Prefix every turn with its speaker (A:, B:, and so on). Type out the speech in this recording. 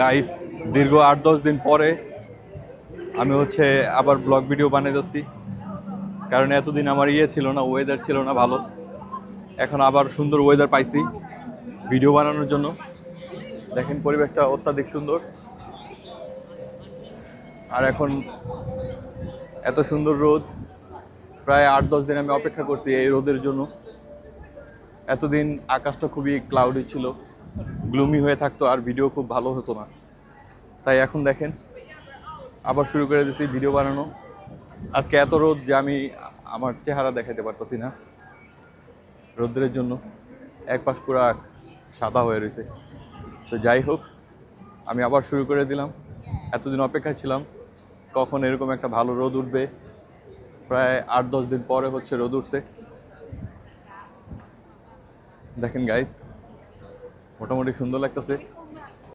A: Guys, দীর্ঘ 8-10 দিন পরে আমি আবার ব্লগ ভিডিও বানিয়ে যাচ্ছি। কারণ এতদিন আমার ছিল না, ওয়েদার ছিল না ভালো। এখন আবার সুন্দর ওয়েদার পাইছি ভিডিও বানানোর জন্য। দেখেন পরিবেশটা অত্যাধিক সুন্দর। আর এখন এত সুন্দর রোদ, প্রায় 8-10 দিন আমি অপেক্ষা করছি এই রোদের জন্য। এতদিন আকাশটা খুবই ক্লাউডি ছিল, গ্লুমি হয়ে থাকতো, আর ভিডিও খুব ভালো হতো না। তাই এখন দেখেন আবার শুরু করে দিয়েছি ভিডিও বানানো। আজকে এত রোদ যে আমি আমার চেহারা দেখাতে পারতেছি না রোদ্রের জন্য। এক পাশ পুরা সাদা হয়ে রয়েছে। তো যাই হোক, আমি আবার শুরু করে দিলাম। এতদিন অপেক্ষায় ছিলাম কখন এরকম একটা ভালো রোদ উঠবে। প্রায় 8-10 দিন পরে রোদ উঠছে। দেখেন গাইস, মোটামুটি সুন্দর লাগতেছে।